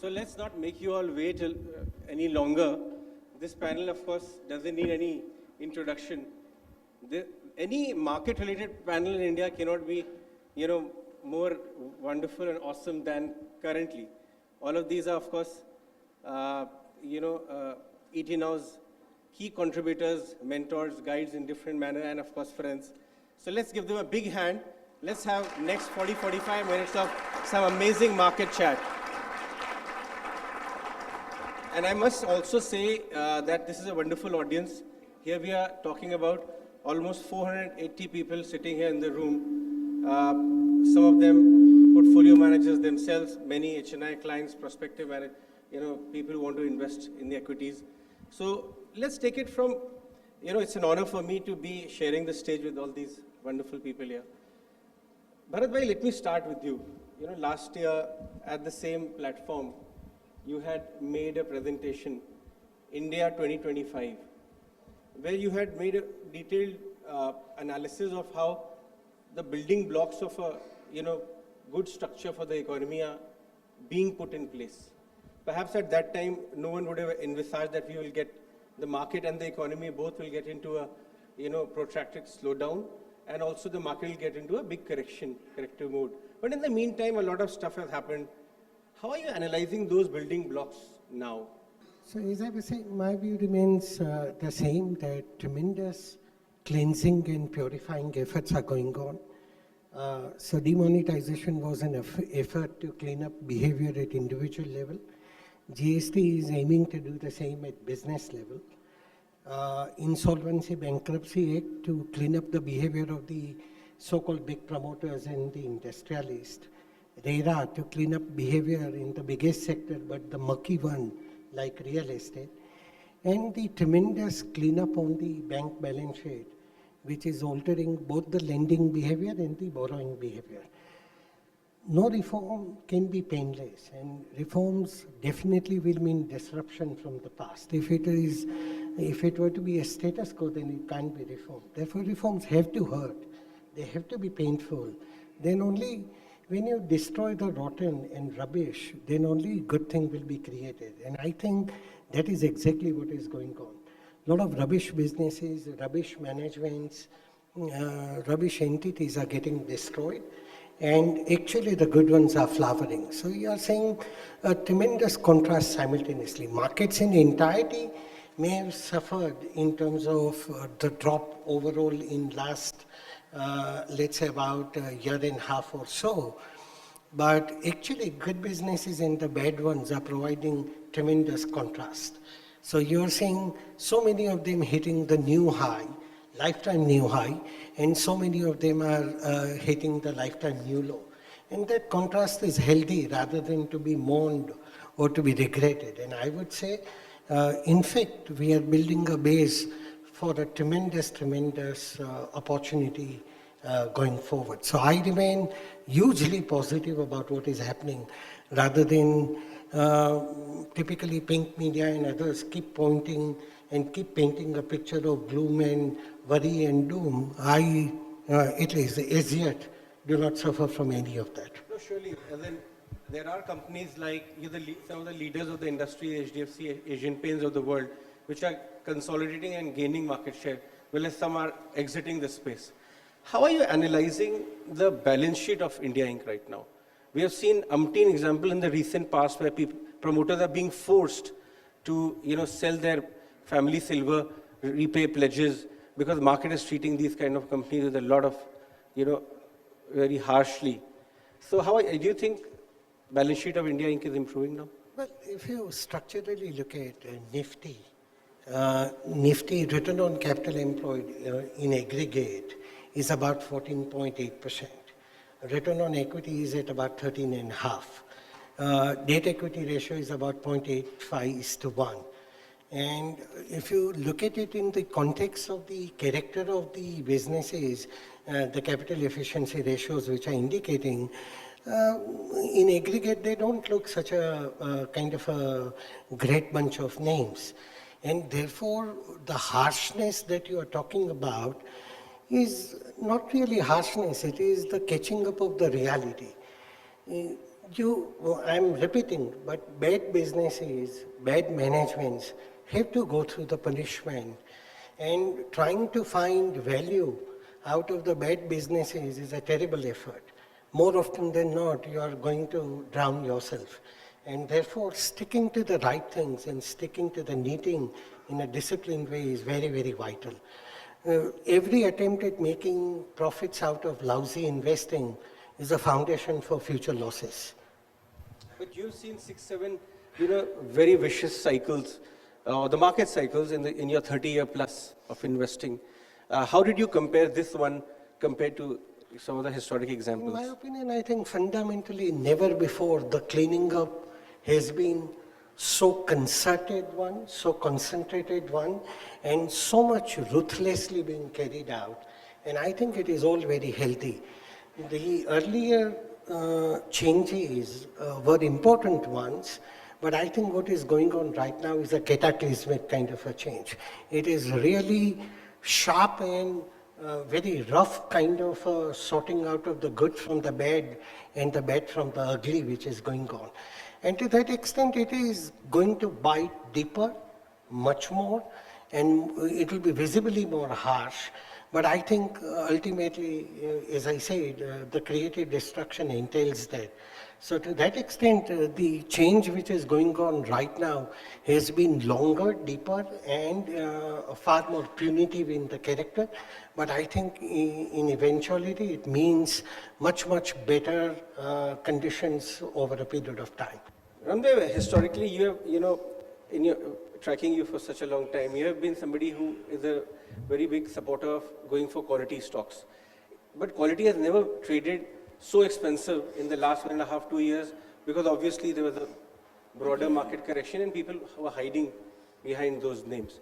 So let's not make you all wait any longer. This panel, of course, doesn't need any introduction. Any market-related panel in India cannot be, more wonderful and awesome than currently. All of these are, of course, ET Now's key contributors, mentors, guides in different manner, and of course, friends. So let's give them a big hand. Let's have next 40-45 minutes of some amazing market chat. And I must also say that this is a wonderful audience. Here we are talking about almost 480 people sitting here in the room. Some of them portfolio managers themselves, many HNI clients, prospective people who want to invest in the equities. So let's take it from, it's an honor for me to be sharing the stage with all these wonderful people here. Bharat bhai, let me start with you. Last year at the same platform, you had made a presentation, India 2025, where you had made a detailed analysis of how the building blocks of a good structure for the economy are being put in place. Perhaps at that time, no one would have envisaged that we will get the market and the economy both will get into a protracted slowdown, and also the market will get into a big corrective mode. But in the meantime, a lot of stuff has happened. How are you analyzing those building blocks now? So as I was saying, my view remains the same, that tremendous cleansing and purifying efforts are going on. So demonetization was an effort to clean up behavior at individual level. GST is aiming to do the same at business level. Insolvency Bankruptcy Act to clean up the behavior of the so-called big promoters and the industrialists. RERA to clean up behavior in the biggest sector, but the murky one, like real estate. And the tremendous cleanup on the bank balance sheet, which is altering both the lending behavior and the borrowing behavior. No reform can be painless, and reforms definitely will mean disruption from the past. If it were to be a status quo, then it can't be reformed. Therefore, reforms have to hurt. They have to be painful. Then only when you destroy the rotten and rubbish, then only good thing will be created. And I think that is exactly what is going on. A lot of rubbish businesses, rubbish managements, rubbish entities are getting destroyed. And actually the good ones are flowering. So you are seeing a tremendous contrast simultaneously. Markets in entirety may have suffered in terms of the drop overall in last, let's say about a year and a half or so. But actually good businesses and the bad ones are providing tremendous contrast. So you're seeing so many of them hitting the new high, lifetime new high, and so many of them are hitting the lifetime new low. And that contrast is healthy rather than to be mourned or to be regretted. And I would say, in fact, we are building a base for a tremendous opportunity going forward. So I remain hugely positive about what is happening, rather than typically pink media and others keep pointing and keep painting a picture of gloom and worry and doom. I, at least as yet, do not suffer from any of that. No, surely. And then there are companies like some of the leaders of the industry, HDFC, Asian Paints of the world, which are consolidating and gaining market share, whereas some are exiting the space. How are you analyzing the balance sheet of India Inc. right now? We have seen umpteen example in the recent past where promoters are being forced to sell their family silver, repay pledges, because market is treating these kind of companies with a lot of, very harshly. So how do you think balance sheet of India Inc. is improving now? Well, if you structurally look at Nifty return on capital employed in aggregate is about 14.8%. Return on equity is at about 13.5%. Debt equity ratio is about 0.85:1. And if you look at it in the context of the character of the businesses, the capital efficiency ratios which are indicating, in aggregate they don't look such a kind of a great bunch of names. And therefore the harshness that you are talking about is not really harshness, it is the catching up of the reality. I'm repeating, but bad businesses, bad managements have to go through the punishment. And trying to find value out of the bad businesses is a terrible effort. More often than not, you are going to drown yourself. And therefore, sticking to the right things and sticking to the knitting in a disciplined way is very, very vital. Every attempt at making profits out of lousy investing is a foundation for future losses. But you've seen 6, 7, very vicious cycles, the market cycles in your 30-year plus of investing. How did you compare this one compared to some of the historic examples? In my opinion, I think fundamentally never before the cleaning up has been so concerted one, so concentrated one, and so much ruthlessly being carried out. And I think it is all very healthy. The earlier changes were important ones, but I think what is going on right now is a cataclysmic kind of a change. It is really sharp and very rough kind of sorting out of the good from the bad and the bad from the ugly which is going on. And to that extent, it is going to bite deeper, much more, and it will be visibly more harsh. But I think ultimately, as I said, the creative destruction entails that. So to that extent, the change which is going on right now has been longer, deeper, and far more punitive in the character. But I think in eventuality, it means much, much better conditions over a period of time. Ramdeo, historically, you have, in your tracking you for such a long time, you have been somebody who is a very big supporter of going for quality stocks. But quality has never traded so expensive in the last 1.5, 2 years, because obviously there was a broader market correction and people were hiding behind those names.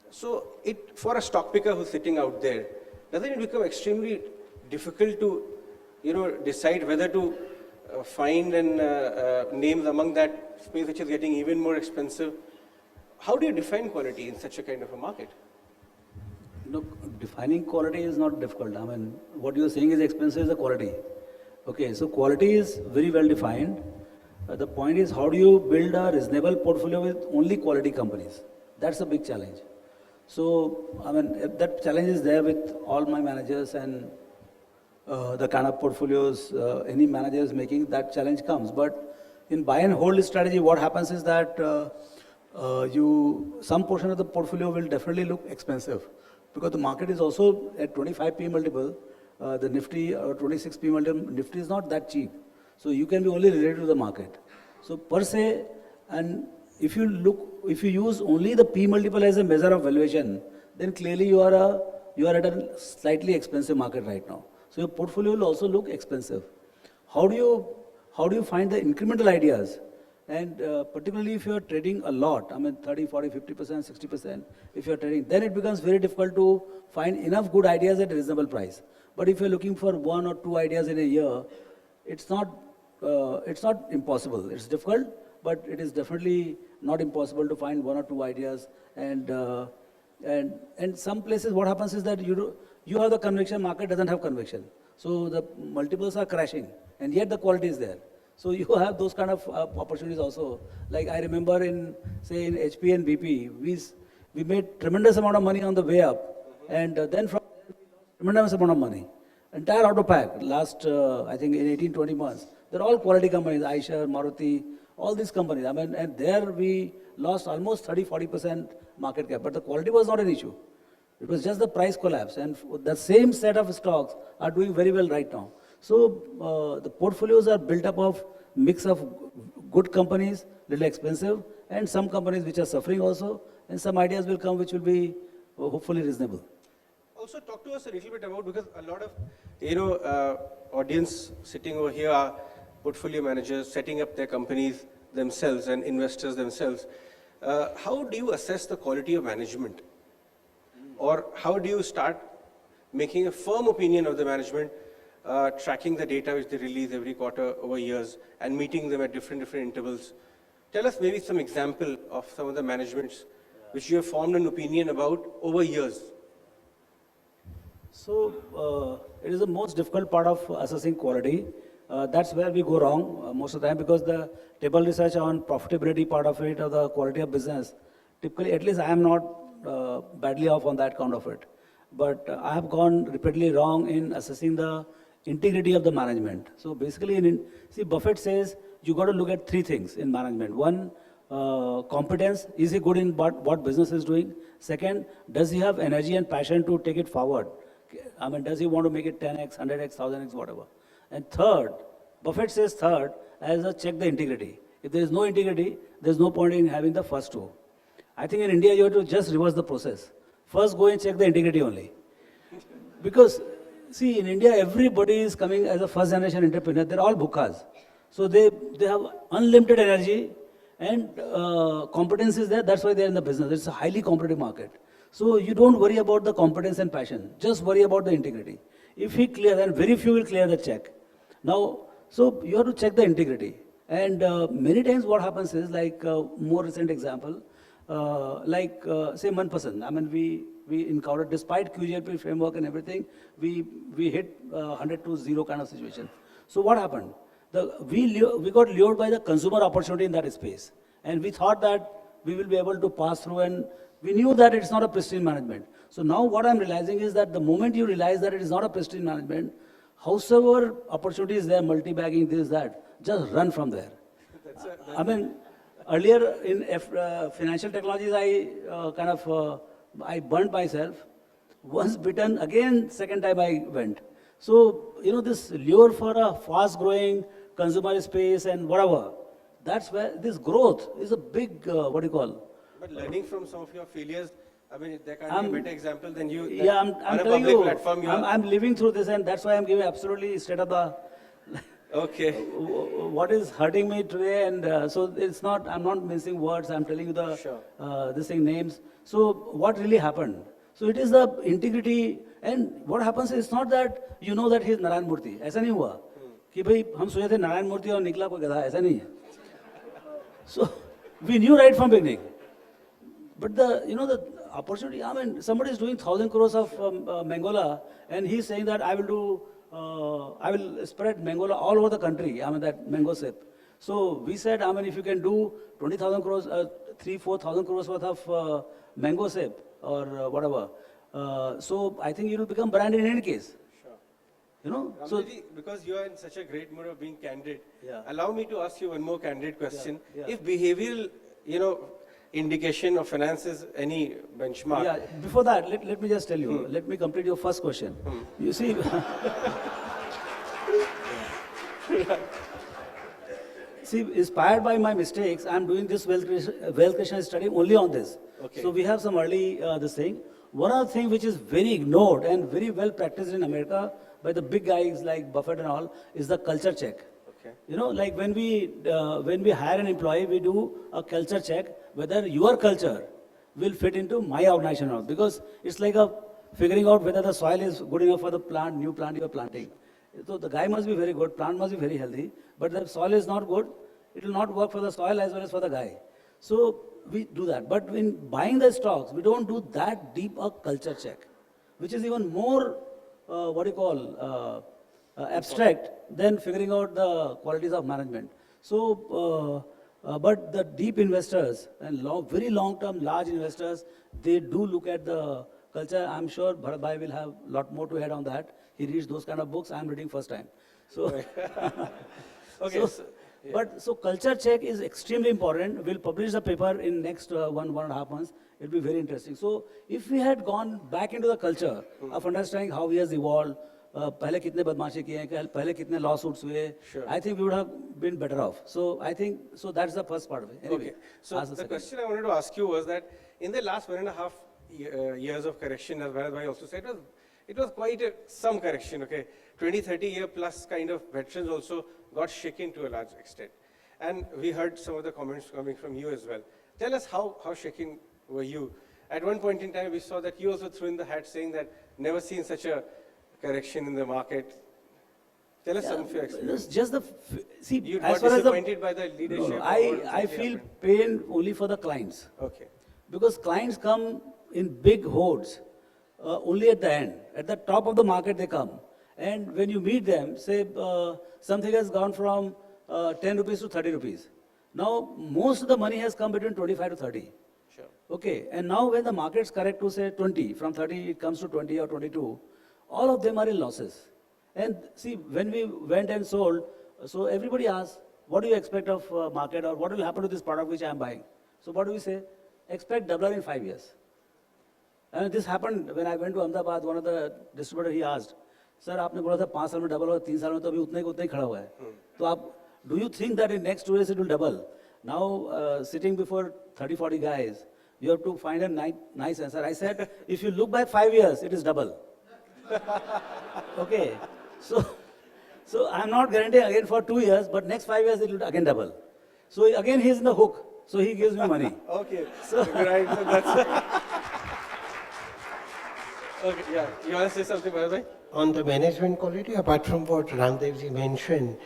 So for a stock picker who's sitting out there, doesn't it become extremely difficult to, decide whether to find names among that space which is getting even more expensive? How do you define quality in such a kind of a market? Look, defining quality is not difficult. I mean, what you're saying is expensive is the quality. Okay, so quality is very well defined. The point is, how do you build a reasonable portfolio with only quality companies? That's a big challenge. So, I mean, that challenge is there with all my managers, and the kind of portfolios any manager is making, that challenge comes. But in buy and hold strategy, what happens is that some portion of the portfolio will definitely look expensive, because the market is also at 25 P multiple. The Nifty or 26 P multiple, Nifty is not that cheap. So you can be only related to the market. So per se, and if you use only the P multiple as a measure of valuation, then clearly you are at a slightly expensive market right now. So your portfolio will also look expensive. How do you find the incremental ideas? And particularly if you are trading a lot, I mean 30, 40, 50%, 60%, if you are trading, then it becomes very difficult to find enough good ideas at a reasonable price. But if you are looking for 1 or 2 ideas in a year, it's not impossible. It's difficult, but it is definitely not impossible to find 1 or 2 ideas. And some places what happens is that you have the conviction, market doesn't have conviction. So the multiples are crashing, and yet the quality is there. So you have those kind of opportunities also. Like I remember in HP and BP, we made tremendous amount of money on the way up, and then from there we lost tremendous amount of money. Entire auto pack last, I think in 18, 20 months. They're all quality companies, Aisha, Maruti, all these companies. I mean, and there we lost almost 30, 40% market cap, but the quality was not an issue. It was just the price collapse, and the same set of stocks are doing very well right now. So the portfolios are built up of mix of good companies, little expensive, and some companies which are suffering also, and some ideas will come which will be hopefully reasonable. Also talk to us a little bit about, because a lot of audience sitting over here are portfolio managers setting up their companies themselves and investors themselves. How do you assess the quality of management? Or how do you start making a firm opinion of the management, tracking the data which they release every quarter over years and meeting them at different intervals? Tell us maybe some example of some of the managements which you have formed an opinion about over years. So it is the most difficult part of assessing quality. That's where we go wrong most of the time, because the table research on profitability part of it or the quality of business, typically, at least I am not badly off on that count of it. But I have gone repeatedly wrong in assessing the integrity of the management. So basically, see, Buffett says you got to look at three things in management. One, competence. Is he good in what business is doing? Second, does he have energy and passion to take it forward? I mean, does he want to make it 10x, 100x, 1000x, whatever? And third, Buffett says third, as a check the integrity. If there is no integrity, there is no point in having the first two. I think in India, you have to just reverse the process. First, go and check the integrity only. Because, see, in India, everybody is coming as a first generation entrepreneur. They're all bhukas. So they have unlimited energy and competence is there. That's why they're in the business. It's a highly competitive market. So you don't worry about the competence and passion. Just worry about the integrity. If he clears, then very few will clear the check. Now, so you have to check the integrity. And many times what happens is, like more recent example, say Manpasand. I mean, we encountered, despite QGLP framework and everything, we hit 100 to 0 kind of situation. So what happened? We got lured by the consumer opportunity in that space. And we thought that we will be able to pass through, and we knew that it's not a pristine management. So now what I'm realizing is that the moment you realize that it is not a pristine management, howsoever opportunity is there, multi-bagging, this, that, just run from there. I mean, earlier in financial technologies, I burnt myself. Once bitten, again, second time I went. So, this lure for a fast-growing consumer space and whatever, that's where this growth is a big, But learning from some of your failures, I mean, there can't be a better example than you. Yeah, I'm telling you, I'm living through this, and that's why I'm giving absolutely straight up the... Okay. What is hurting me today, and so it's not, I'm not mincing words, I'm telling you this thing names. So what really happened? So it is the integrity, and what happens is, it's not that you know that he is Narayan Murthy. ऐसा नहीं हुआ कि भाई हम सोचे थे नारायण मूर्ति और निकला कोई गधा, ऐसा नहीं है. So we knew right from beginning. But the opportunity, I mean, somebody is doing 1,000 crores of Mangola, and he's saying that I will spread Mangola all over the country, I mean, that mango sip. So we said, I mean, if you can do 20,000 crores, 3,000-4,000 crores worth of mango sip or whatever, so I think it will become brand in any case. Sure. So because you are in such a great mood of being candid, allow me to ask you one more candid question. Yeah. If behavioral, indication of finance is any benchmark. Yeah, before that, let me just tell you, let me complete your first question. You see, inspired by my mistakes, I'm doing this wealth creation study only on this. Okay. So we have some early, this thing. One of the things which is very ignored and very well practiced in America by the big guys like Buffett and all is the culture check. Okay. Like when we hire an employee, we do a culture check, whether your culture will fit into my organization or not. Because it's like figuring out whether the soil is good enough for the new plant you are planting. So the guy must be very good, plant must be very healthy, but the soil is not good, it will not work for the soil as well as for the guy. So we do that. But in buying the stocks, we don't do that deep a culture check, which is even more, abstract than figuring out the qualities of management. So, but the deep investors and very long-term large investors, they do look at the culture. I'm sure Bharat Bhai will have a lot more to add on that. He reads those kind of books. I'm reading first time. So, Okay. So culture check is extremely important. We'll publish the paper in next 1.5 months. It'll be very interesting. So if we had gone back into the culture of understanding how he has evolved, पहले कितने बदमाशी किए हैं, पहले कितने lawsuits हुए, I think we would have been better off. So I think, so that's the first part of it. Anyway, Okay. So the question I wanted to ask you was that in the last 1.5 years of correction, as Bharat Bhai also said, it was quite some correction, okay? 20-30 year plus kind of veterans also got shaken to a large extent. And we heard some of the comments coming from you as well. Tell us how shaken were you? At one point in time, we saw that you also threw in the hat saying that never seen such a correction in the market. Tell us some of your experience. Just see, You as got far as disappointed by the leadership? No, or what I exactly feel happened? pain only for the clients. Okay. Because clients come in big hordes only at the end. At the top of the market they come. And when you meet them, say something has gone from 10 rupees to 30 rupees. Now, most of the money has come between 25 to 30. Sure. Okay, and now when the market's correct to say 20, from 30 it comes to 20 or 22, all of them are in losses. And see, when we went and sold, so everybody asks, what do you expect of market, or what will happen to this product which I am buying? So what do we say? Expect doubler in 5 years. And this happened when I went to Ahmedabad, one of the distributors, he asked, sir, आपने बोला था 5 साल में double होगा, 3 साल में तो अभी उतने ही खड़ा हुआ है. तो आप, do you think that in next 2 years it will double? Now, sitting before 30, 40 guys, you have to find a nice answer. I said, if you look back 5 years, it is double. Okay, so I'm not guaranteeing again for 2 years, but next 5 years it will again double. So again he's in the hook, so he gives me money. Okay, So- right, so that's... Okay, yeah, you want to say something, Bharat? On the management quality, apart from what Ramdevji mentioned,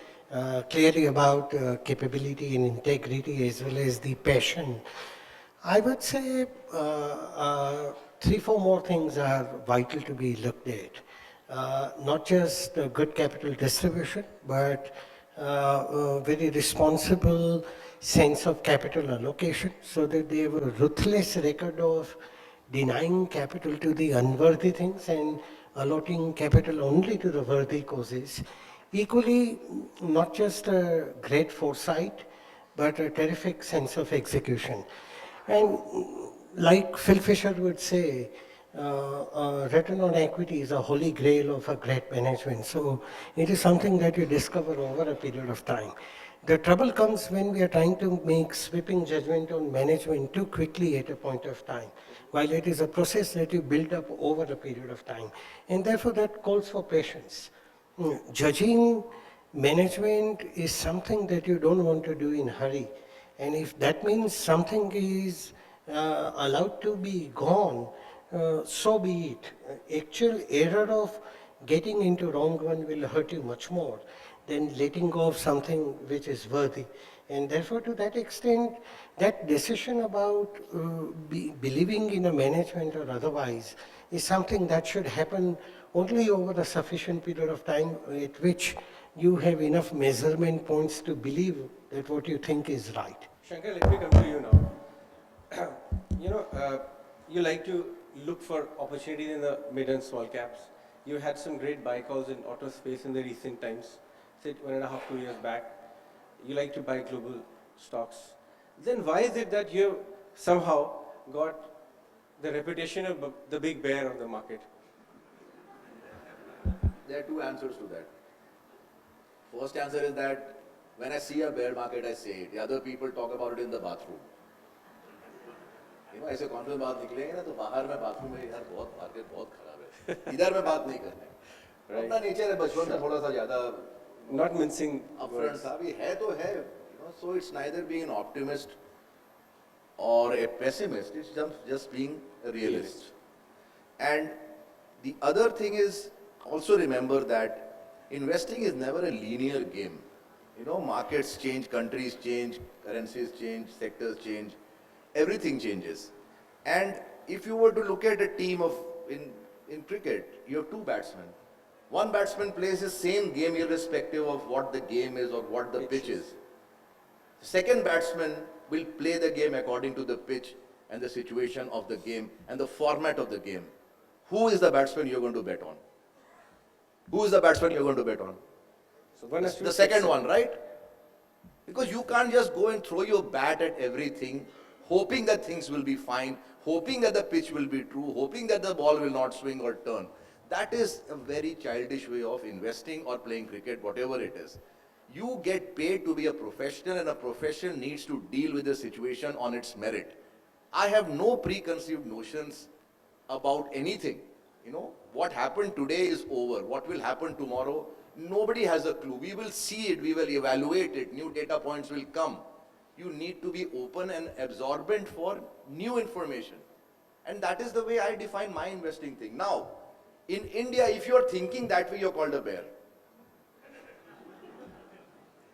clearly about capability and integrity as well as the passion, I would say 3-4 more things are vital to be looked at. Not just good capital distribution, but very responsible sense of capital allocation, so that they have a ruthless record of denying capital to the unworthy things and allotting capital only to the worthy causes. Equally, not just a great foresight, but a terrific sense of execution. And like Phil Fisher would say, return on equity is a holy grail of a great management. So it is something that you discover over a period of time. The trouble comes when we are trying to make sweeping judgment on management too quickly at a point of time, while it is a process that you build up over a period of time. And therefore that calls for patience. Judging management is something that you don't want to do in a hurry. And if that means something is allowed to be gone, so be it. Actual error of getting into wrong one will hurt you much more than letting go of something which is worthy. And therefore, to that extent, that decision about believing in a management or otherwise is something that should happen only over a sufficient period of time at which you have enough measurement points to believe that what you think is right. Shankar, let me come to you now. You like to look for opportunities in the mid and small caps. You had some great buy calls in auto space in the recent times, say 1.5, 2 years back. You like to buy global stocks. Then why is it that you have somehow got the reputation of the big bear of the market? There are two answers to that. First answer is that when I see a bear market, I say it. The other people talk about it in the bathroom. ऐसे conference बात निकलेंगे ना तो बाहर में bathroom में यार बहुत मार्केट बहुत खराब है, इधर में बात नहीं करने. अपना नेचर है, बचपन में थोड़ा सा ज्यादा Not mincing upfront था, अभी है तो है. So it's neither being an optimist or a pessimist. It's just being a realist. And the other thing is also remember that investing is never a linear game. Markets change, countries change, currencies change, sectors change. Everything changes. And if you were to look at a team in cricket, you have two batsmen. One batsman plays the same game irrespective of what the game is or what the pitch is. The second batsman will play the game according to the pitch and the situation of the game and the format of the game. Who is the batsman you're going to bet on? Who is the batsman you're going to bet on? So one has to The second one, right? Because you can't just go and throw your bat at everything, hoping that things will be fine, hoping that the pitch will be true, hoping that the ball will not swing or turn. That is a very childish way of investing or playing cricket, whatever it is. You get paid to be a professional, and a profession needs to deal with the situation on its merit. I have no preconceived notions about anything. What happened today is over. What will happen tomorrow? Nobody has a clue. We will see it, we will evaluate it, new data points will come. You need to be open and absorbent for new information. And that is the way I define my investing thing. Now, in India, if you are thinking that way, you're called a bear.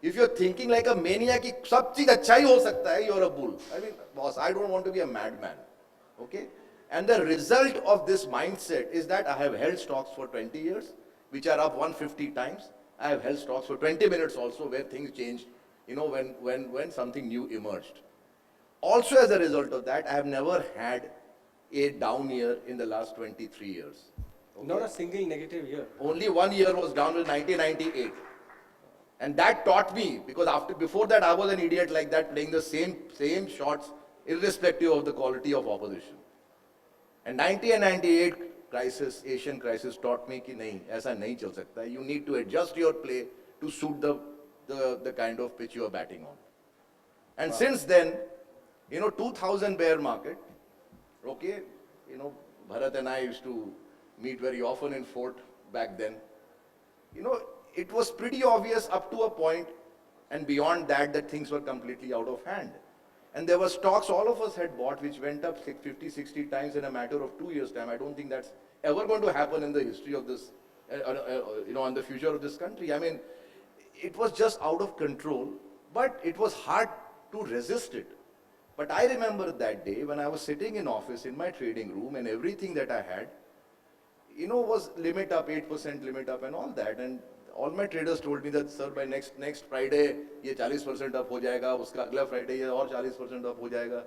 If you're thinking like a maniac, sab cheez acha hi ho sakta hai, you're a bull. I mean, boss, I don't want to be a madman. Okay? And the result of this mindset is that I have held stocks for 20 years which are up 150 times. I have held stocks for 20 minutes also where things changed, when something new emerged. Also as a result of that, I have never had a down year in the last 23 years. Okay? Not a single negative year. Only 1 year was down in 1998. And that taught me, because before that I was an idiot like that, playing the same shots irrespective of the quality of opposition. And 1998 crisis, Asian crisis taught me कि नहीं, ऐसा नहीं चल सकता है. You need to adjust your play to suit the kind of pitch you are batting on. And since then, 2000 bear market, okay, Bharat and I used to meet very often in Fort back then. It was pretty obvious up to a point, and beyond that things were completely out of hand. And there were stocks all of us had bought which went up 50, 60 times in a matter of 2 years' time. I don't think that's ever going to happen in the history of this, on the future of this country. I mean, it was just out of control, but it was hard to resist it. But I remember that day when I was sitting in office in my trading room and everything that I had, was limit up, 8% limit up and all that. And all my traders told me that, sir, by next Friday, ये 40% up हो जाएगा, उसका अगला Friday ये और 40% up हो जाएगा.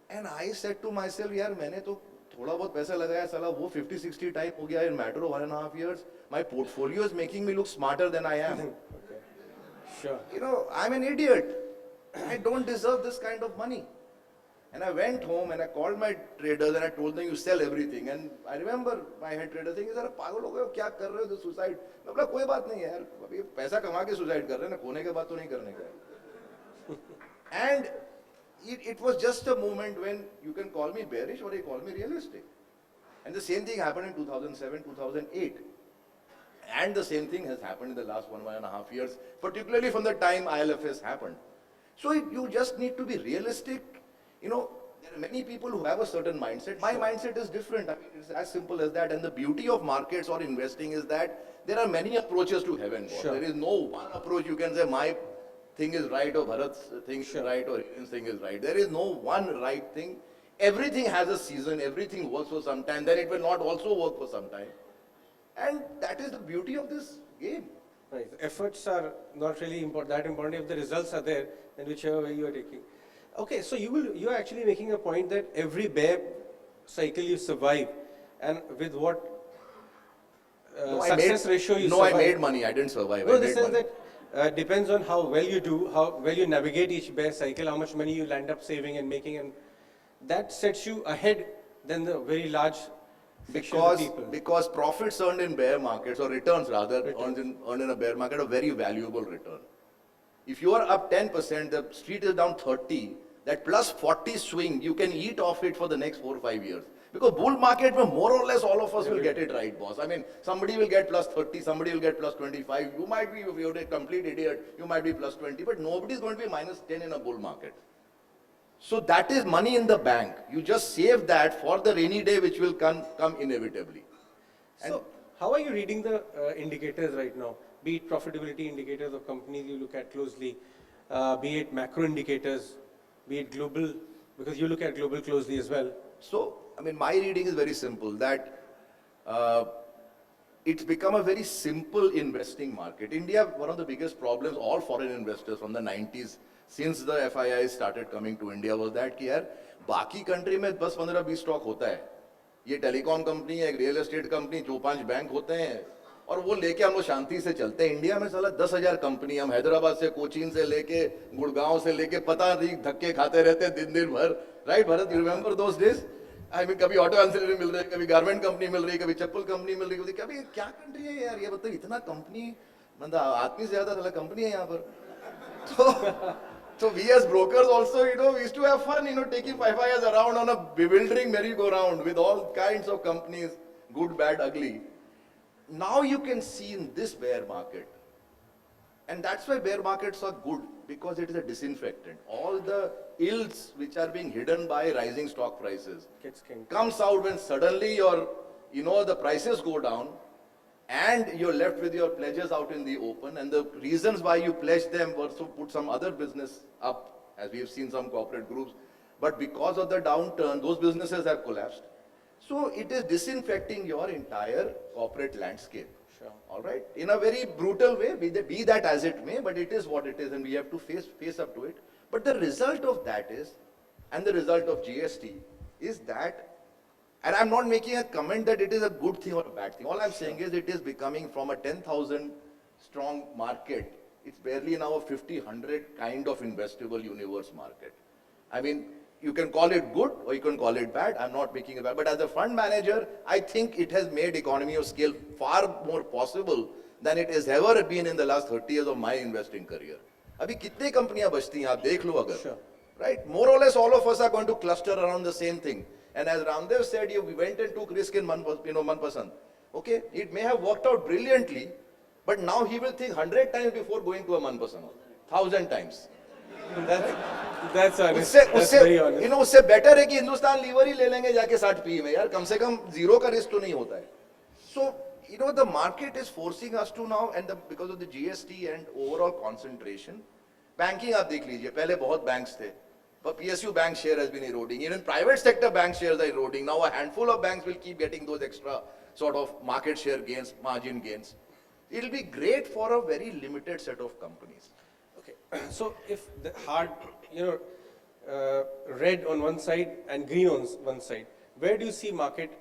And I said to myself, यार मैंने तो थोड़ा बहुत पैसा लगाया, साला वो 50-60 टाइम हो गया in matter of 1.5 years. My portfolio is making me look smarter than I am. Okay. Sure. I'm an idiot. I don't deserve this kind of money. And I went home and I called my traders and I told them, you sell everything. And I remember my head trader saying, "Sir, पागल हो गए हो, क्या कर रहे हो, suicide?" मैं बोला कोई बात नहीं यार, अभी पैसा कमा के suicide कर रहे हैं ना, खोने के बाद तो नहीं करने का. And it was just a moment when you can call me bearish or you call me realistic. And the same thing happened in 2007, 2008. And the same thing has happened in the last 1.5 years, particularly from the time ILFS happened. So you just need to be realistic. There are many people who have a certain mindset. My mindset is different. I mean, it's as simple as that. And the beauty of markets or investing is that there are many approaches to heaven. Sure. There is no one approach you can say my thing is right or Bharat's thing is right or Hiren's thing is right. There is no one right thing. Everything has a season. Everything works for some time. Then it will not also work for some time. And that is the beauty of this game. Right. The efforts are not really that important. If the results are there, then whichever way you are taking. Okay, so you are actually making a point that every bear cycle you survive, and with what success ratio you survive. I made money. I didn't survive. No, I in the made sense money. that depends on how well you do, how well you navigate each bear cycle, how much money you land up saving and making, and that sets you ahead than the very large section of people. Because profits earned in bear markets, or returns rather, earned in a bear market, are very valuable return. If you are up 10%, the street is down 30, that plus 40 swing, you can eat off it for the next 4 or 5 years. Because bull market, more or less all of us will get it right, boss. I mean, somebody will get plus 30, somebody will get plus 25. You might be, if you're a complete idiot, you might be plus 20, but nobody is going to be minus 10 in a bull market. So that is money in the bank. You just save that for the rainy day, which will come inevitably. So, how are you reading the indicators right now? Be it profitability indicators of companies you look at closely, be it macro indicators, be it global, because you look at global closely as well. So, I mean, my reading is very simple, that it's become a very simple investing market. India, one of the biggest problems, all foreign investors from the 90s, since the FII started coming to India, was that कि यार बाकी country में 10-15-20 stock होता है, ये telecom company है, एक real estate company, 4-5 bank होते हैं, और वो लेके हम लोग शांति से चलते हैं. इंडिया में साला 10,000 कंपनी, हम हैदराबाद से, कोचीन से लेके, गुड़गांव से लेके, पता नहीं धक्के खाते रहते हैं दिन भर. Right Bharat, you remember those days? I mean, कभी ऑटो एंसिलरी मिल रही है, कभी गारमेंट कंपनी मिल रही है, कभी चप्पल कंपनी मिल रही है, कभी क्या कंट्री है यार ये, बताओ इतना कंपनी, मतलब आदमी से ज्यादा साला कंपनी है यहाँ पर. So we as brokers also, we used to have fun, taking 5 years around on a bewildering merry-go-round with all kinds of companies, good, bad, ugly. Now you can see in this bear market, and that's why bear markets are good, because it is a disinfectant. All the ills which are being hidden by rising stock prices comes out when suddenly the prices go down, and you're left with your pledges out in the open, and the reasons why you pledged them were to put some other business up, as we've seen some corporate groups, but because of the downturn, those businesses have collapsed. So it is disinfecting your entire corporate landscape. Sure. All right, in a very brutal way, be that as it may, but it is what it is, and we have to face up to it. But the result of that is, and the result of GST is that, and I'm not making a comment that it is a good thing or a bad thing. All I'm saying is it is becoming from a 10,000 strong market, it's barely now a 50, 100 kind of investable universe market. I mean, you can call it good or you can call it bad. I'm not making it bad. But as a fund manager, I think it has made economy of scale far more possible than it has ever been in the last 30 years of my investing career. अभी कितने कंपनियां बचती हैं आप देख लो अगर, Sure. right? More or less all of us are going to cluster around the same thing. And as Ramdeo said, we went and took risk in Manpasand. Okay, it may have worked out brilliantly, but now he will think 100 times before going to a Manpasand, 1,000 times. That's honest. उससे That's उससे very honest. उससे better है कि Hindustan liver ही ले लेंगे जाके 60 P में यार, कम से कम जीरो का रिस्क तो नहीं होता है. So the market is forcing us to now, and because of the GST and overall concentration, banking आप देख लीजिए, पहले बहुत banks थे, but PSU bank share has been eroding. Even private sector bank shares are eroding. Now a handful of banks will keep getting those extra sort of market share gains, margin gains. It will be great for a very limited set of companies. Okay, so if the hard, red on one side and green on one side, where do you see market?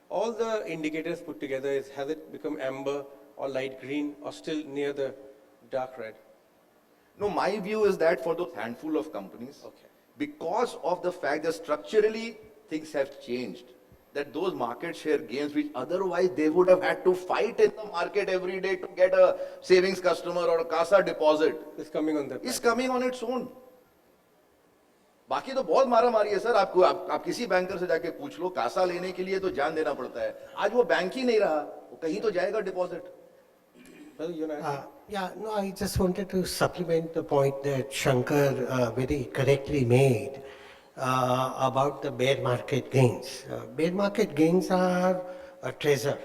All the indicators put together, has it become amber or light green or still near the dark red? No, my view is that for those handful of companies, Okay. because of the fact that structurally things have changed, that those market share gains which otherwise they would have had to fight in the market every day to get a savings customer or a CASA deposit, It's coming on the is coming on its own. बाकी तो बहुत मारा मारी है sir. आपको आप किसी banker से जाके पूछ लो, कासा लेने के लिए तो जान देना पड़ता है. आज वो बैंक ही नहीं रहा, वो कहीं तो जाएगा deposit. Well, No, I just wanted to supplement the point that Shankar very correctly made about the bear market gains. Bear market gains are a treasure,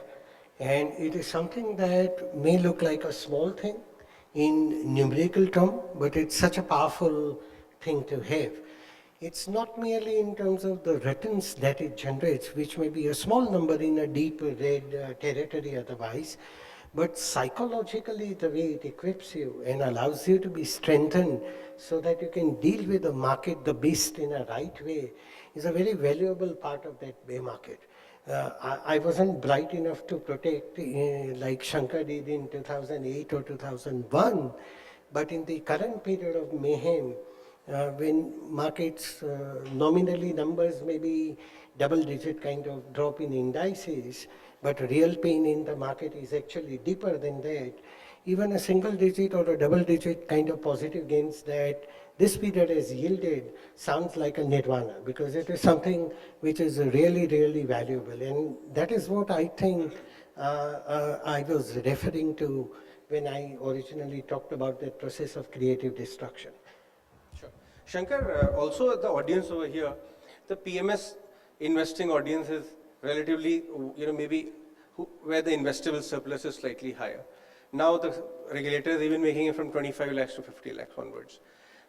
and it is something that may look like a small thing in numerical term, but it's such a powerful thing to have. It's not merely in terms of the returns that it generates, which may be a small number in a deep red territory otherwise, but psychologically the way it equips you and allows you to be strengthened so that you can deal with the market, the beast in a right way, is a very valuable part of that bear market. I wasn't bright enough to protect like Shankar did in 2008 or 2001, but in the current period of mayhem, when markets, nominally numbers may be double-digit kind of drop in indices, but real pain in the market is actually deeper than that. Even a single-digit or a double-digit kind of positive gains that this period has yielded sounds like a nirvana, because it is something which is really, really valuable. And that is what I think I was referring to when I originally talked about that process of creative destruction. Sure. Shankar, also the audience over here, the PMS investing audience is relatively, maybe where the investable surplus is slightly higher. Now the regulator is even making it from 25 lakhs to 50 lakhs onwards.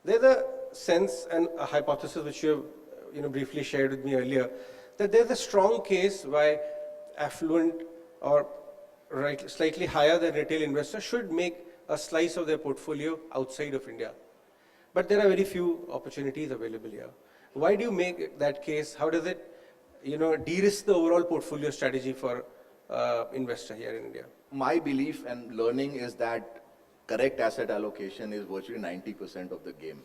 There's a sense and a hypothesis which you have, briefly shared with me earlier, that there's a strong case why affluent or slightly higher than retail investors should make a slice of their portfolio outside of India. But there are very few opportunities available here. Why do you make that case? How does it, de-risk the overall portfolio strategy for investor here in India? My belief and learning is that correct asset allocation is virtually 90% of the game.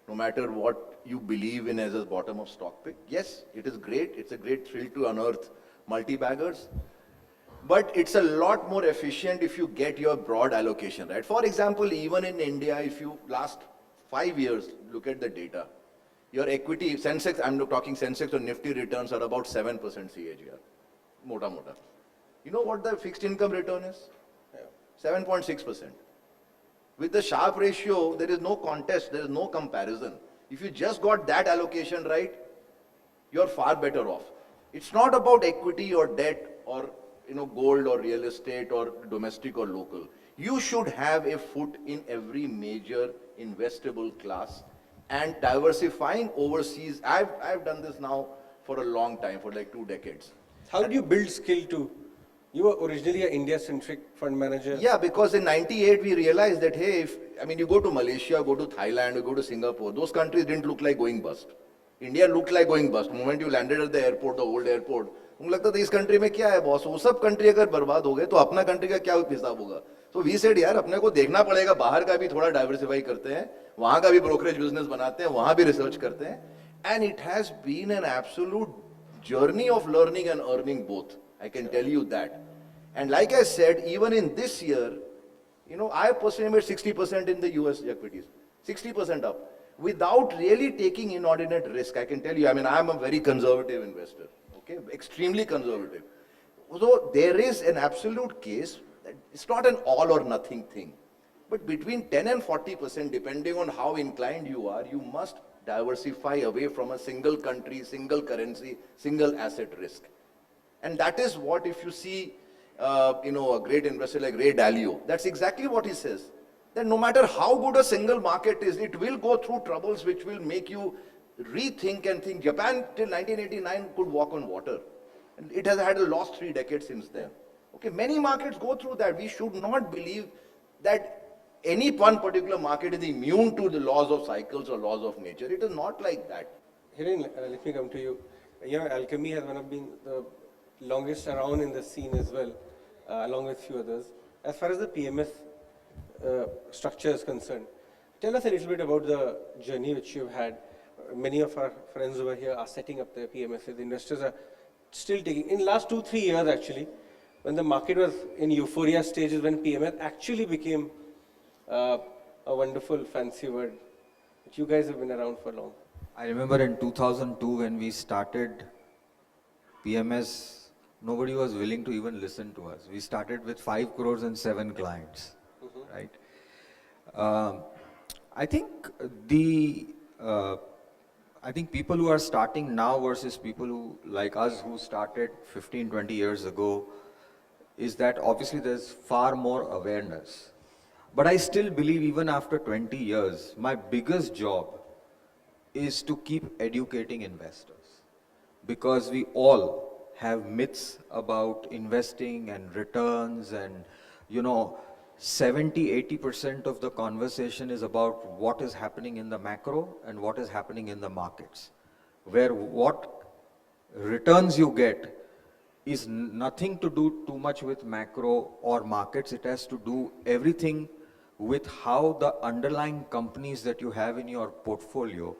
No matter what you believe in as a bottom of stock pick, yes, it is great. It's a great thrill to unearth multi-baggers. But it's a lot more efficient if you get your broad allocation right. For example, even in India, if you last 5 years, look at the data. Your equity, Sensex, I'm talking Sensex or Nifty returns are about 7% CAGR. Mota mota. You know what the fixed income return is? 7.6%. With the Sharpe ratio, there is no contest, there is no comparison. If you just got that allocation right, you're far better off. It's not about equity or debt or gold or real estate or domestic or local. You should have a foot in every major investable class and diversifying overseas. I've done this now for a long time, for like 2 decades. How do you build skill to You were originally an India-centric fund manager. Yeah, because in 98 we realized that, hey, you go to Malaysia, go to Thailand, you go to Singapore, those countries didn't look like going bust. India looked like going bust. The moment you landed at the airport, the old airport, उनको लगता था इस country में क्या है boss, वो सब country अगर बर्बाद हो गए तो अपना कंट्री का क्या हिसाब होगा. So we said यार अपने को देखना पड़ेगा, बाहर का भी थोड़ा डाइवर्सिफाई करते हैं, वहां का भी ब्रोकरेज बिजनेस बनाते हैं, वहां भी रिसर्च करते हैं. And it has been an absolute journey of learning and earning both. I can tell you that. And like I said, even in this year, I personally made 60% in the US equities, 60% up, without really taking inordinate risk. I can tell you, I'm a very conservative investor, okay, extremely conservative. So there is an absolute case that it's not an all or nothing thing, but between 10 and 40%, depending on how inclined you are, you must diversify away from a single country, single currency, single asset risk. And that is what, if you see, a great investor like Ray Dalio, that's exactly what he says. That no matter how good a single market is, it will go through troubles which will make you rethink and think. Japan till 1989 could walk on water. And it has had a lost 3 decades since then. Okay, many markets go through that. We should not believe that any one particular market is immune to the laws of cycles or laws of nature. It is not like that. Hiren, let me come to you. Alchemy has been the longest around in the scene as well, along with few others. As far as the PMS structure is concerned, tell us a little bit about the journey which you've had. Many of our friends over here are setting up their PMSs. The investors are still taking. In last 2-3 years actually, when the market was in euphoria stages, when PMS actually became a wonderful fancy word, but you guys have been around for long. I remember in 2002 when we started PMS, nobody was willing to even listen to us. We started with 5 crores and 7 clients, right? I think people who are starting now versus people who, like us, who started 15, 20 years ago, is that obviously there's far more awareness. But I still believe even after 20 years, my biggest job is to keep educating investors, because we all have myths about investing and returns, and 70-80% of the conversation is about what is happening in the macro and what is happening in the markets, where what returns you get is nothing to do too much with macro or markets. It has to do everything with how the underlying companies that you have in your portfolio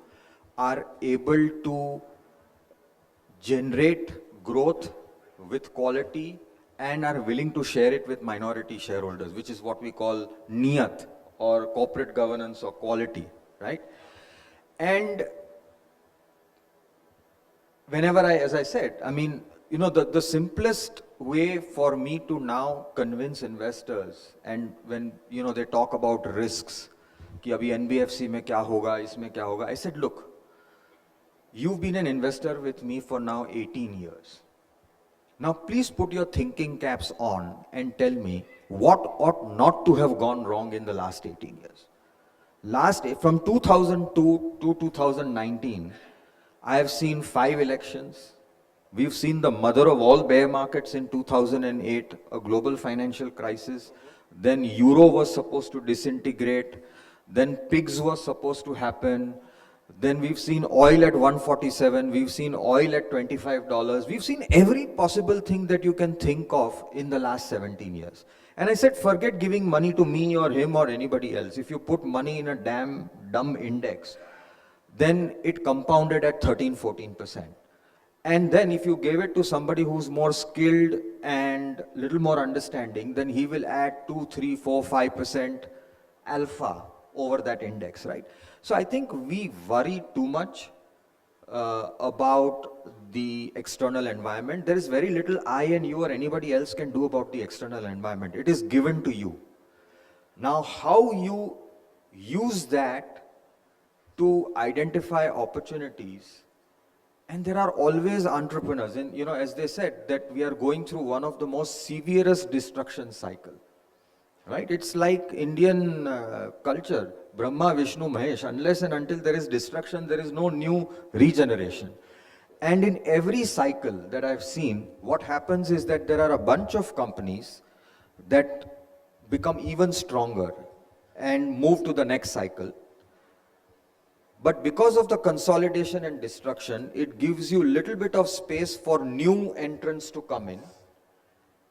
are able to generate growth with quality and are willing to share it with minority shareholders, which is what we call niyat, or corporate governance or quality, right? And whenever as I said, the simplest way for me to now convince investors, and when, they talk about risks, कि अभी NBFC में क्या होगा, इसमें क्या होगा, I said, look, you've been an investor with me for now 18 years. Now please put your thinking caps on and tell me what ought not to have gone wrong in the last 18 years. From 2002 to 2019, I have seen 5 elections. We've seen the mother of all bear markets in 2008, a global financial crisis. Then Euro was supposed to disintegrate. Then PIGS was supposed to happen. Then we've seen oil at 147, we've seen oil at $25. We've seen every possible thing that you can think of in the last 17 years. And I said, forget giving money to me or him or anybody else. If you put money in a damn dumb index, then it compounded at 13-14%. And then if you gave it to somebody who's more skilled and little more understanding, then he will add 2, 3, 4, 5% alpha over that index, right? So I think we worry too much about the external environment. There is very little I and you or anybody else can do about the external environment. It is given to you. Now, how you use that to identify opportunities, and there are always entrepreneurs, and as they said, that we are going through one of the most severest destruction cycle. Right? It's like Indian culture, Brahma, Vishnu, Mahesh. Unless and until there is destruction, there is no new regeneration. And in every cycle that I've seen, what happens is that there are a bunch of companies that become even stronger and move to the next cycle. But because of the consolidation and destruction, it gives you a little bit of space for new entrants to come in,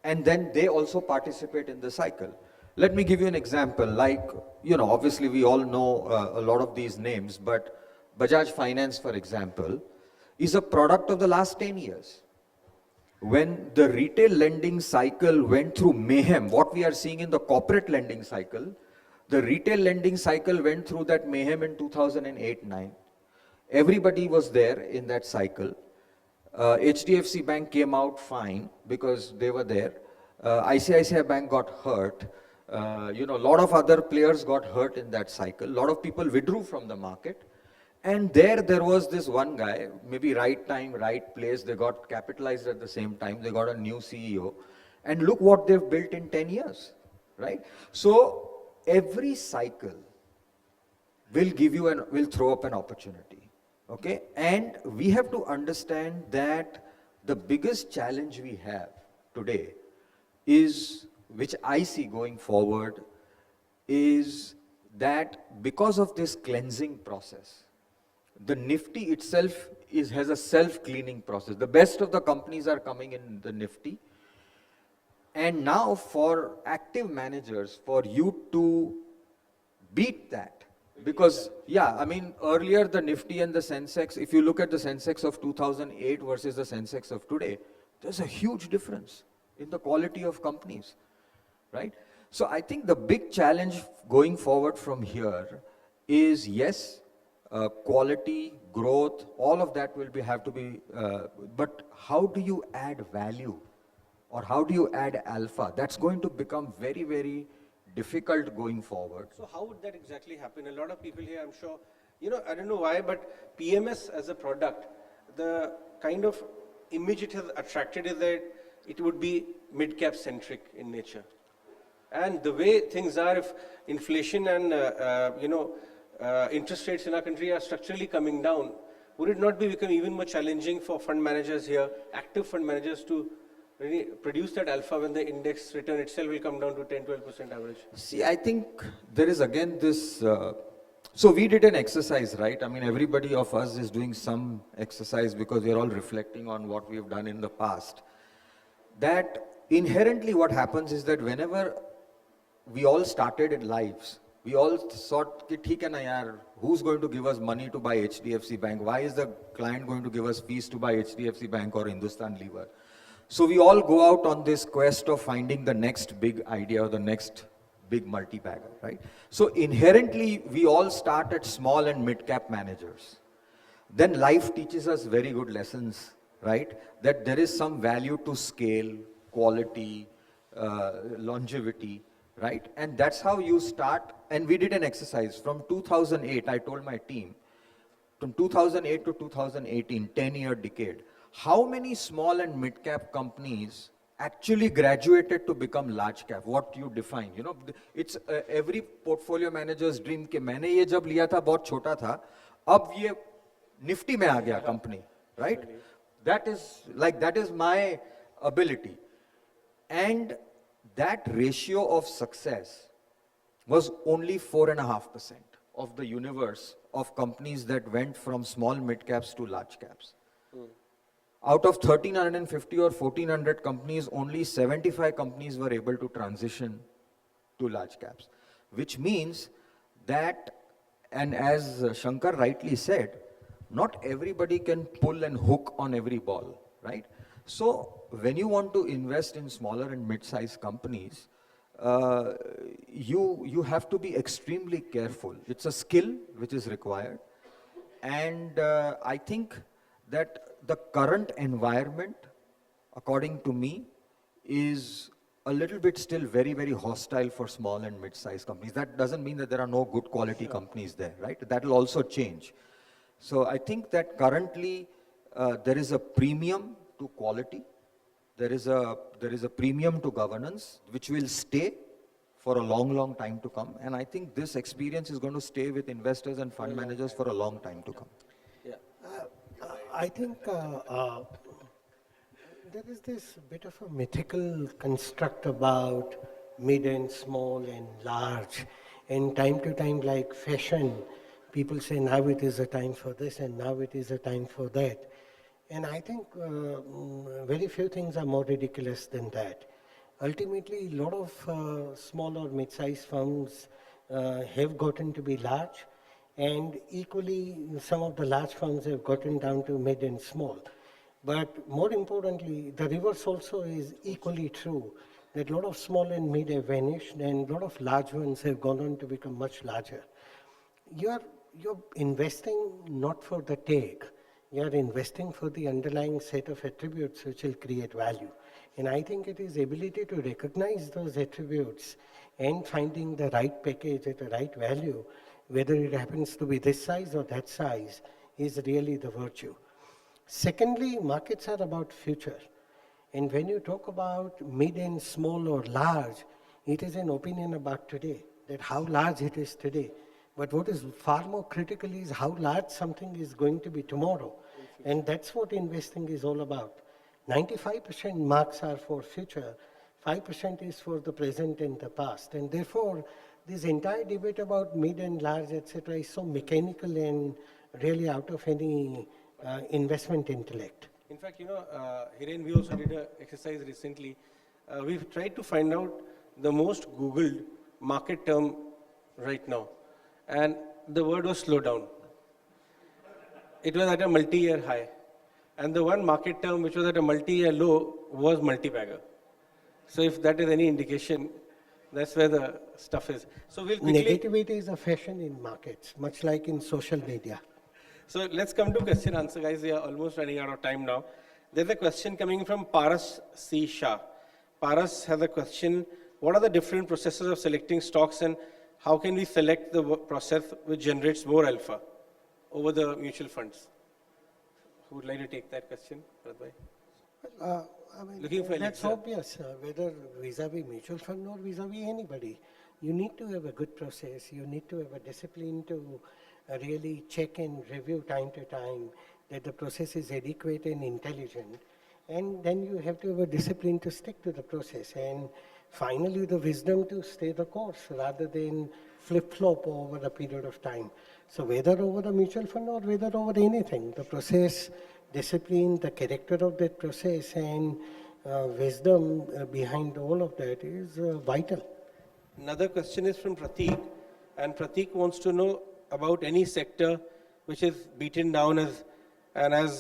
and then they also participate in the cycle. Let me give you an example, like, obviously we all know a lot of these names, but Bajaj Finance, for example, is a product of the last 10 years. When the retail lending cycle went through mayhem, what we are seeing in the corporate lending cycle, the retail lending cycle went through that mayhem in 2008-9. Everybody was there in that cycle. HDFC Bank came out fine because they were there. ICICI Bank got hurt. A lot of other players got hurt in that cycle. A lot of people withdrew from the market. And there was this one guy, maybe right time, right place. They got capitalized at the same time. They got a new CEO. And look what they've built in 10 years, right? So every cycle will throw up an opportunity, okay? And we have to understand that the biggest challenge we have today is, which I see going forward, is that because of this cleansing process, the Nifty itself has a self-cleaning process. The best of the companies are coming in the Nifty. And now for active managers, for you to beat that, because, earlier the Nifty and the Sensex, if you look at the Sensex of 2008 versus the Sensex of today, there's a huge difference in the quality of companies, right? So I think the big challenge going forward from here is, yes, quality, growth, all of that have to be, but how do you add value? Or how do you add alpha? That's going to become very, very difficult going forward. So how would that exactly happen? A lot of people here, I'm sure, I don't know why, but PMS as a product, the kind of image it has attracted is that it would be mid-cap centric in nature. And the way things are, if inflation and, interest rates in our country are structurally coming down, would it not become even more challenging for fund managers here, active fund managers, to really produce that alpha when the index return itself will come down to 10-12% average? See, I think there is again this, so we did an exercise, right? Everybody of us is doing some exercise because we are all reflecting on what we have done in the past. That inherently what happens is that whenever we all started in lives, we all thought, "Theek hai na yaar, who's going to give us money to buy HDFC Bank? Why is the client going to give us fees to buy HDFC Bank or Hindustan Lever?" So we all go out on this quest of finding the next big idea or the next big multi-bagger, right? So inherently, we all start at small and mid-cap managers. Then life teaches us very good lessons, right? That there is some value to scale, quality, longevity, right? And that's how you start. And we did an exercise from 2008. I told my team, from 2008 to 2018, 10-year decade, how many small and mid-cap companies actually graduated to become large cap? What do you define? It's every portfolio manager's dream कि मैंने ये जब लिया था बहुत छोटा था, अब ये Nifty में आ गया company, right? That is my ability. And that ratio of success was only 4.5% of the universe of companies that went from small mid-caps to large caps. Out of 1,350 or 1,400 companies, only 75 companies were able to transition to large caps. Which means that, and as Shankar rightly said, not everybody can pull and hook on every ball, right? So when you want to invest in smaller and mid-sized companies, you have to be extremely careful. It's a skill which is required. And I think that the current environment, according to me, is a little bit still very, very hostile for small and mid-sized companies. That doesn't mean that there are no good quality companies there, right? That will also change. So I think that currently there is a premium to quality. There is a premium to governance, which will stay for a long, long time to come. And I think this experience is going to stay with investors and fund managers for a long time to come. I think there is this bit of a mythical construct about mid and small and large. And time to time, like fashion, people say now it is a time for this and now it is a time for that. And I think very few things are more ridiculous than that. Ultimately, a lot of small or mid-sized firms have gotten to be large, and equally, some of the large firms have gotten down to mid and small. But more importantly, the reverse also is equally true, that a lot of small and mid have vanished and a lot of large ones have gone on to become much larger. You're investing not for the take, you're investing for the underlying set of attributes which will create value. And I think it is ability to recognize those attributes and finding the right package at the right value, whether it happens to be this size or that size, is really the virtue. Secondly, markets are about future. And when you talk about mid and small or large, it is an opinion about today, that how large it is today. But what is far more critical is how large something is going to be tomorrow. And that's what investing is all about. 95% marks are for future, 5% is for the present and the past. And therefore, this entire debate about mid and large, etc., is so mechanical and really out of any investment intellect. In fact, Hiren, we also did an exercise recently. We've tried to find out the most Googled market term right now. And the word was slow down. It was at a multi-year high. And the one market term which was at a multi-year low was multi-bagger. So if that is any indication, that's where the stuff is. So we'll quickly... Negativity is a fashion in markets, much like in social media. So let's come to question answer, guys. We are almost running out of time now. There's a question coming from Paras C. Shah. Paras has a question. What are the different processes of selecting stocks and how can we select the process which generates more alpha over the mutual funds? Who would like to take that question? I mean, Looking for that's elixir. obvious, whether vis-a-vis mutual fund or vis-a-vis anybody. You need to have a good process. You need to have a discipline to really check and review time to time that the process is adequate and intelligent. And then you have to have a discipline to stick to the process. And finally, the wisdom to stay the course rather than flip-flop over a period of time. So whether over a mutual fund or whether over anything, the process, discipline, the character of that process and wisdom behind all of that is vital. Another question is from Prateek. And Prateek wants to know about any sector which is beaten down as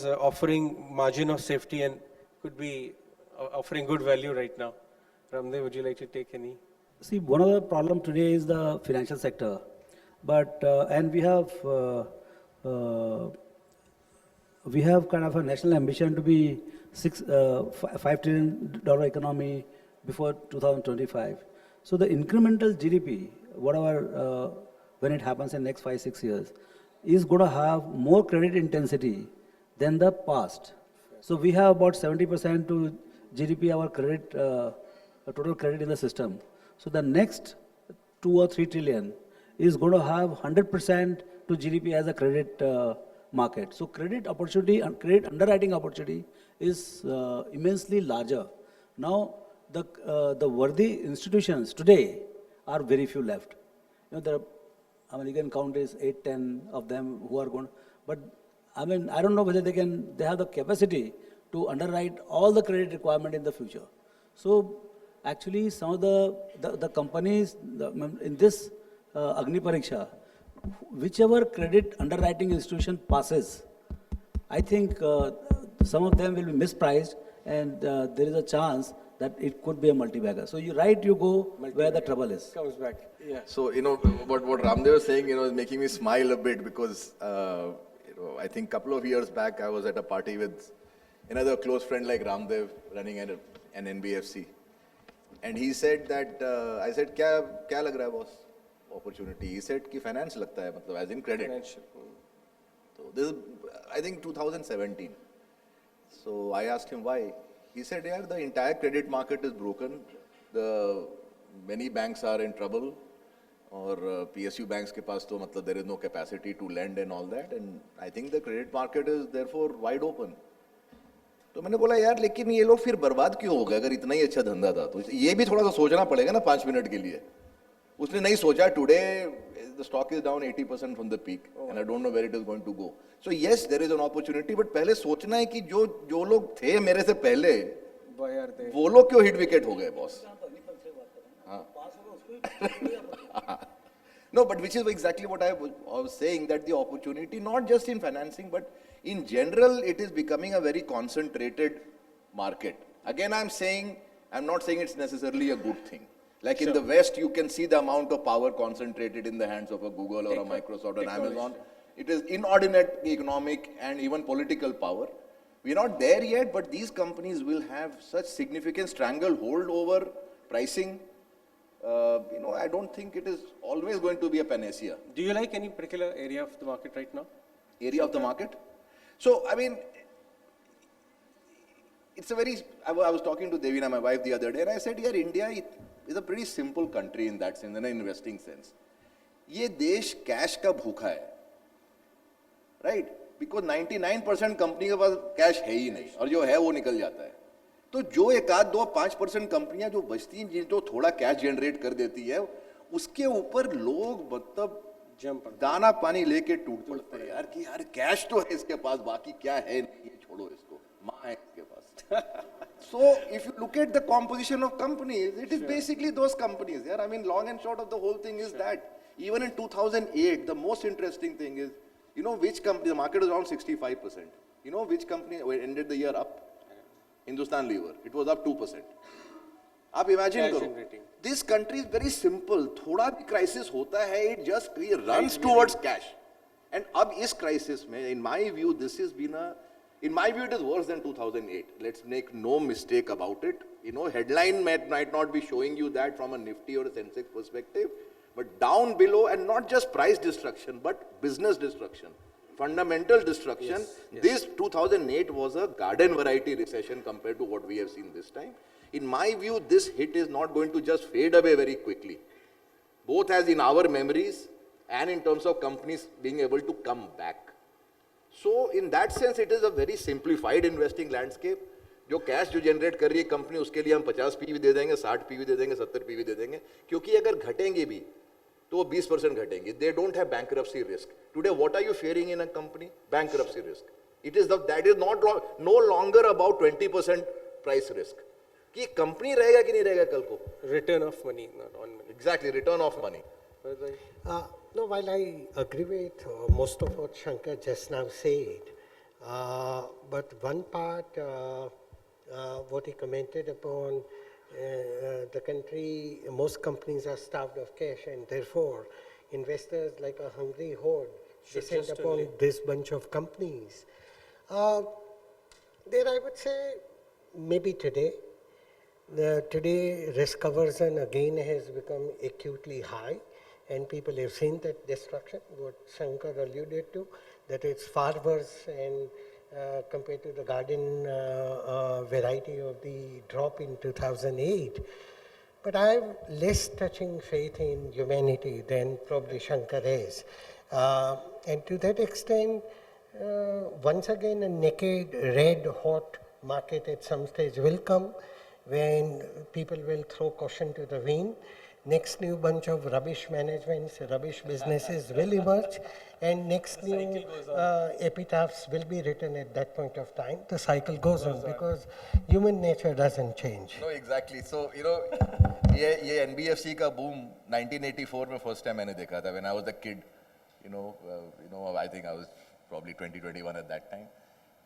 offering margin of safety and could be offering good value right now. Ramdeo, would you like to take any? See, one of the problem today is the financial sector, but and we have kind of a national ambition to be $5 trillion economy before 2025. So the incremental GDP, whatever when it happens in next 5-6 years, is going to have more credit intensity than the past. So we have about 70% to GDP our credit, total credit in the system. So the next 2 or 3 trillion is going to have 100% to GDP as a credit market. So credit opportunity and credit underwriting opportunity is immensely larger. Now the worthy institutions today are very few left. There are, you can count is 8-10 of them who are going, but I don't know whether they have the capacity to underwrite all the credit requirement in the future. So actually some of the companies in this Agni Pariksha, whichever credit underwriting institution passes, I think some of them will be mispriced and there is a chance that it could be a multi-bagger. So you go where the trouble is. Comes back. Yeah. So, what Ramdeo was saying, is making me smile a bit because, I think a couple of years back, I was at a party with another close friend like Ramdev running an NBFC. And he said that, I said, kya lag raha hai boss? Opportunity. He said, ki finance lagta hai, matlab, as in credit. Financial. So this is, I think, 2017. So I asked him why. He said, yeah, the entire credit market is broken. Many banks are in trouble. और PSU banks के पास तो मतलब there is no capacity to lend and all that, and I think the credit market is therefore wide open. तो मैंने बोला यार लेकिन ये लोग फिर बर्बाद क्यों हो गए अगर इतना ही अच्छा धंधा था, तो ये भी थोड़ा सा सोचना पड़ेगा ना 5 मिनट के लिए. उसने नहीं सोचा. Today the stock is down 80% from the peak and I don't know where it is going to go. So yes, there is an opportunity, but पहले सोचना है कि जो लोग थे मेरे से पहले वो लोग क्यों हिट विकेट हो गए boss. No, but which is exactly what I was saying, that the opportunity, not just in financing, but in general, it is becoming a very concentrated market. Again, I'm not saying it's necessarily a good thing. Like in the West, you can see the amount of power concentrated in the hands of a Google or a Microsoft or Amazon. It is inordinate economic and even political power. We're not there yet, but these companies will have such significant stranglehold over pricing. I don't think it is always going to be a panacea. Do you like any particular area of the market right now? Area of the market? So, I mean, it's a very, I was talking to Devina, my wife, the other day, and I said, yeah, India is a pretty simple country in that sense, in an investing sense. ये देश cash का भूखा है, right? Because 99% company के पास cash है ही नहीं, और जो है वो निकल जाता है. तो जो एक आध 2-5% कंपनियां जो बचती हैं, जो थोड़ा कैश जनरेट कर देती है, उसके ऊपर लोग मतलब दाना पानी लेके टूट पड़ते हैं यार कि यार कैश तो है इसके पास, बाकी क्या है नहीं, छोड़ो इसको, माँ है इसके पास. So if you look at the composition of companies, it is basically those companies. Yeah, I mean, long and short of the whole thing is that even in 2008, the most interesting thing is, which company, the market was around 65%. Which company ended the year up? Hindustan Lever. It was up 2%. आप imagine करो. This country is very simple. थोड़ा भी crisis होता है, it just runs towards cash. And अब इस crisis में, in my view, it is worse than 2008. Let's make no mistake about it. Headline might not be showing you that from a Nifty or a Sensex perspective, but down below, and not just price destruction, but business destruction, fundamental destruction. Yes. This 2008 was a garden variety recession compared to what we have seen this time. In my view, this hit is not going to just fade away very quickly, both as in our memories and in terms of companies being able to come back. So in that sense, it is a very simplified investing landscape. जो cash जो generate कर रही है company, उसके लिए हम 50 PV दे देंगे, 60 PV दे देंगे, 70 PV दे देंगे, क्योंकि अगर घटेंगे भी तो वो 20% घटेंगे. They don't have bankruptcy risk. Today, what are you fearing in a company? Bankruptcy risk. That is no longer about 20% price risk. कि कंपनी रहेगा कि नहीं रहेगा कल को? Return of money, not on money. Exactly, return of money. No, while I agree with most of what Shankar just now said, but one part, what he commented upon, the country, most companies are starved of cash, and therefore investors like a hungry horde descend upon this bunch of companies. There I would say maybe today risk aversion again has become acutely high, and people have seen that destruction, what Shankar alluded to, that it's far worse and compared to the garden variety of the drop in 2008. But I have less touching faith in humanity than probably Shankar has. And to that extent, once again a naked, red hot market at some stage will come when people will throw caution to the wind. Next new bunch of rubbish managements, rubbish businesses will emerge, and next new epitaphs will be written at that point of time. The cycle goes on because human nature doesn't change. No, exactly. So, ये NBFC का boom 1984 में first time मैंने देखा था when I was a kid. I think I was probably 20-21 at that time.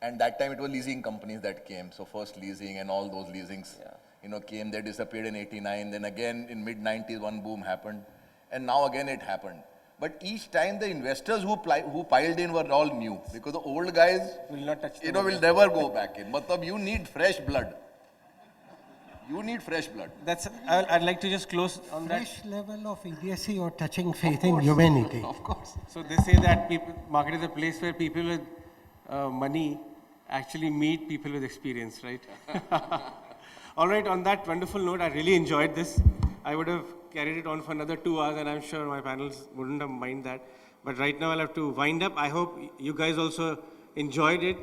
And that time it was leasing companies that came. So first leasing and all those leasings, came. They disappeared in 89. Then again in mid-90s, one boom happened. And now again it happened. But each time the investors who piled in were all new. Because the old guys will not touch will never go back in. But you need fresh blood. You need fresh blood. I'd like to just close on that. Fresh level of idiocy or touching faith in humanity. Of course. So they say that market is a place where people with money actually meet people with experience, right? All right, on that wonderful note, I really enjoyed this. I would have carried it on for another 2 hours, and I'm sure my panels wouldn't have mind that. But right now I'll have to wind up. I hope you guys also enjoyed it.